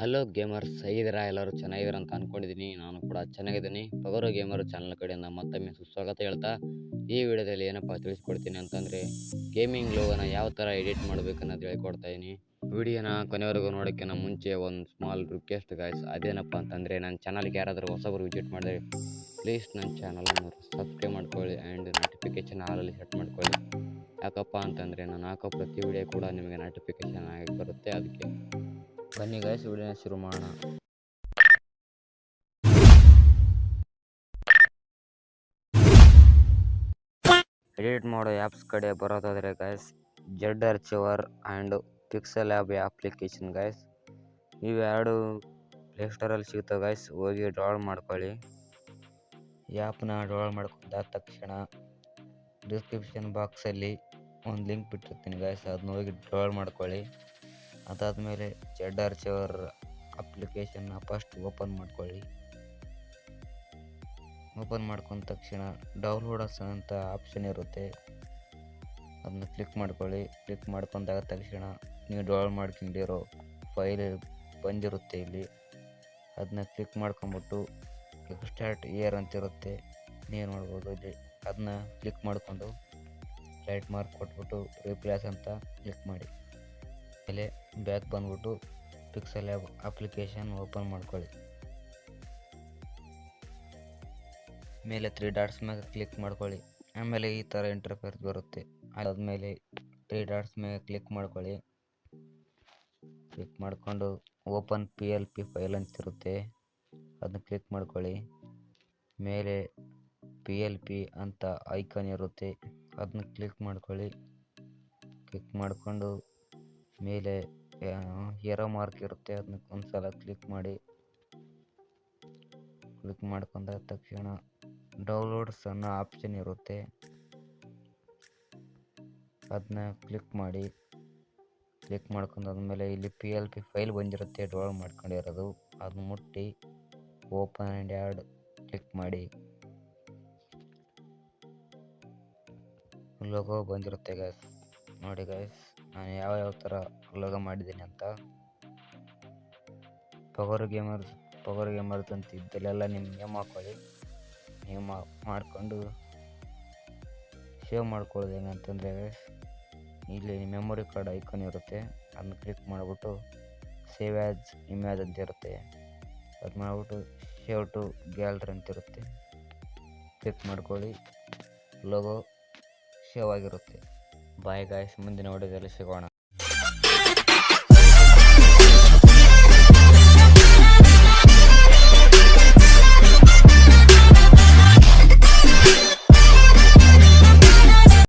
Hello gamers, ಹೇಗಿದ್ದೀರಾ? ಎಲ್ಲರೂ ಚೆನ್ನಾಗಿದ್ದೀರಾ ಅಂತ ಅನ್ಕೊಂಡಿದ್ದೀನಿ. ನಾನು ಕೂಡ ಚೆನ್ನಾಗಿದ್ದೀನಿ. ಪವರ್ ಗೇಮರ್ ಚಾನಲ್ ಕಡೆಯಿಂದ ಮತ್ತೊಮ್ಮೆ ಸುಸ್ವಾಗತ ಹೇಳ್ತಾ, ಈ ವಿಡಿಯೋದಲ್ಲಿ ಏನಪ್ಪ ತಿಳಿಸ್ಕೊಡ್ತೀನಿ ಅಂತಂದರೆ, ಗೇಮಿಂಗ್ ಲೋಗೋನ ಯಾವ ಥರ ಎಡಿಟ್ ಮಾಡಬೇಕನ್ನೋದು ಹೇಳ್ಕೊಡ್ತಾ ಇದ್ದೀನಿ. ವಿಡಿಯೋನ ಕೊನೆವರೆಗೂ ನೋಡೋಕ್ಕಿಂತ ಮುಂಚೆ ಒಂದು ಸ್ಮಾಲ್ ರಿಕ್ವೆಸ್ಟ್ ಗಾಯ್ಸ್. ಅದೇನಪ್ಪ ಅಂತಂದರೆ, ನನ್ನ ಚಾನಲ್ಗೆ ಯಾರಾದರೂ ಹೊಸಬರು ವಿಸಿಟ್ ಮಾಡಿದ್ರೆ ಪ್ಲೀಸ್ ನನ್ನ ಚಾನಲನ್ನು ಸಬ್ಸ್ಕ್ರೈಬ್ ಮಾಡ್ಕೊಳ್ಳಿ ಆ್ಯಂಡ್ ನೋಟಿಫಿಕೇಷನ್ ಆಲಲ್ಲಿ ಸೆಟ್ ಮಾಡ್ಕೊಳ್ಳಿ. ಯಾಕಪ್ಪ ಅಂತಂದರೆ ನಾನು ಹಾಕೋ ಪ್ರತಿ ವಿಡಿಯೋ ಕೂಡ ನಿಮಗೆ ನೋಟಿಫಿಕೇಷನ್ ಆಗಿ ಬರುತ್ತೆ. ಅದಕ್ಕೆ ಬನ್ನಿ ಗಾಯ್ಸ್, ವಿಡಿಯೋನ ಶುರು ಮಾಡೋಣ. ಎಡಿಟ್ ಮಾಡೋ ಆ್ಯಪ್ಸ್ ಕಡೆ ಬರೋದಾದರೆ guys, Z archiver and pixel app application guys, ಇವೆರಡು ಪ್ಲೇಸ್ಟೋರಲ್ಲಿ ಸಿಗ್ತವೆ ಗಾಯ್ಸ್. ಹೋಗಿ ಡೌನ್ಲೋಡ್ ಮಾಡ್ಕೊಳ್ಳಿ. ಈ ಆ್ಯಪ್ನ ಡೌನ್ಲೋಡ್ ಮಾಡ್ಕೊಂಡ ತಕ್ಷಣ ಡಿಸ್ಕ್ರಿಪ್ಷನ್ ಬಾಕ್ಸಲ್ಲಿ ಒಂದು ಲಿಂಕ್ ಬಿಟ್ಟಿರ್ತೀನಿ ಗಾಯ್ಸ್, ಅದನ್ನ ಹೋಗಿ ಡೌನ್ಲೋಡ್ ಮಾಡ್ಕೊಳ್ಳಿ. ಅದಾದಮೇಲೆ ಜೆಡ್ ಆರ್ಚಿವರ್ ಅಪ್ಲಿಕೇಶನ್ನ ಫಸ್ಟ್ ಓಪನ್ ಮಾಡ್ಕೊಳ್ಳಿ. ಓಪನ್ ಮಾಡ್ಕೊಂಡ ತಕ್ಷಣ ಡೌನ್ಲೋಡರ್ಸ್ ಅಂತ ಆಪ್ಷನ್ ಇರುತ್ತೆ, ಅದನ್ನ ಕ್ಲಿಕ್ ಮಾಡ್ಕೊಳ್ಳಿ. ಕ್ಲಿಕ್ ಮಾಡ್ಕೊಂಡಾಗ ತಕ್ಷಣ ನೀವು ಡೌನ್ಲೋಡ್ ಮಾಡ್ಕೊಂಡಿರೋ ಫೈಲ್ ಬಂದಿರುತ್ತೆ ಇಲ್ಲಿ. ಅದನ್ನ ಕ್ಲಿಕ್ ಮಾಡ್ಕೊಂಬಿಟ್ಟು ಎಕ್ಸ್ಟ್ರಾಕ್ಟ್ ಇಯರ್ ಅಂತಿರುತ್ತೆ, ನೀವು ನೋಡ್ಬೋದು ಇಲ್ಲಿ. ಅದನ್ನ ಕ್ಲಿಕ್ ಮಾಡಿಕೊಂಡು ರೈಟ್ ಮಾರ್ಕ್ ಕೊಟ್ಬಿಟ್ಟು ರಿಪ್ಲೇಸ್ ಅಂತ ಕ್ಲಿಕ್ ಮಾಡಿ. ಆಮೇಲೆ ಬ್ಯಾಕ್ ಬಂದ್ಬಿಟ್ಟು ಪಿಕ್ಸೆಲ್ ಆ್ಯಪ್ ಅಪ್ಲಿಕೇಶನ್ ಓಪನ್ ಮಾಡ್ಕೊಳ್ಳಿ. ಮೇಲೆ 3 ಡಾಟ್ಸ್ ಮ್ಯಾಗ ಕ್ಲಿಕ್ ಮಾಡ್ಕೊಳ್ಳಿ. ಆಮೇಲೆ ಈ ಥರ ಇಂಟರ್ಫೇಸ್ ಬರುತ್ತೆ. ಅದಾದಮೇಲೆ 3 ಡಾಟ್ಸ್ ಮ್ಯಾಗ ಕ್ಲಿಕ್ ಮಾಡ್ಕೊಳ್ಳಿ. ಕ್ಲಿಕ್ ಮಾಡಿಕೊಂಡು ಓಪನ್ PLP ಫೈಲ್ ಅಂತಿರುತ್ತೆ, ಅದನ್ನ ಕ್ಲಿಕ್ ಮಾಡ್ಕೊಳ್ಳಿ. ಮೇಲೆ PLP ಅಂತ ಐಕಾನ್ ಇರುತ್ತೆ, ಅದನ್ನ ಕ್ಲಿಕ್ ಮಾಡ್ಕೊಳ್ಳಿ. ಕ್ಲಿಕ್ ಮಾಡಿಕೊಂಡು ಮೇಲೆ ಏರೋ ಮಾರ್ಕ್ ಇರುತ್ತೆ, ಅದನ್ನ ಒಂದ್ಸಲ ಕ್ಲಿಕ್ ಮಾಡಿ. ಕ್ಲಿಕ್ ಮಾಡ್ಕೊಂಡ ತಕ್ಷಣ ಡೌನ್ಲೋಡ್ಸ್ ಅನ್ನೋ ಆಪ್ಷನ್ ಇರುತ್ತೆ, ಅದನ್ನ ಕ್ಲಿಕ್ ಮಾಡಿ. ಕ್ಲಿಕ್ ಮಾಡ್ಕೊಂಡಾದ್ಮೇಲೆ ಇಲ್ಲಿ PLP ಫೈಲ್ ಬಂದಿರುತ್ತೆ ಡೌನ್ಲೋಡ್ ಮಾಡ್ಕೊಂಡಿರೋದು, ಅದನ್ನ ಮುಟ್ಟಿ ಓಪನ್ ಆ್ಯಂಡ್ ಆ್ಯಡ್ ಕ್ಲಿಕ್ ಮಾಡಿ. ಲೋಗೋ ಬಂದಿರುತ್ತೆ ಗಾಯ್ಸ್, ನೋಡಿ ಗಾಯ್ಸ್ ನಾನು ಯಾವ ಥರ ಲೋಗೋ ಮಾಡಿದ್ದೀನಿ ಅಂತ. ಪವರ್ ಗೇಮರ್ಸ್ ಅಂತ ಇದ್ದಲ್ಲೆಲ್ಲ ನಿಮ್ಮ ನೇಮ್ ಹಾಕ್ಕೊಳ್ಳಿ. ನೇಮ್ ಮಾಡಿಕೊಂಡು ಸೇವ್ ಮಾಡ್ಕೊಳ್ಳೋದು ಹೆಂಗಂತಂದರೆ ಗಾಯ್ಸ್, ಇಲ್ಲಿ ಮೆಮೊರಿ ಕಾರ್ಡ್ ಐಕಾನ್ ಇರುತ್ತೆ, ಅದನ್ನ ಕ್ಲಿಕ್ ಮಾಡಿಬಿಟ್ಟು ಸೇವ್ ಆ್ಯಸ್ ಇಮೇಜ್ ಅಂತ ಇರುತ್ತೆ, ಅದು ಮಾಡಿಬಿಟ್ಟು ಸೇವ್ ಟು ಗ್ಯಾಲರಿ ಅಂತಿರುತ್ತೆ, ಕ್ಲಿಕ್ ಮಾಡ್ಕೊಳ್ಳಿ. ಲೋಗೋ ಸೇವ್ ಆಗಿರುತ್ತೆ. ಬಾಯ್ ಗಾಯ್ಸ್, ಮುಂದಿನ ವಿಡಿಯೋದಲ್ಲಿ ಸಿಗೋಣ.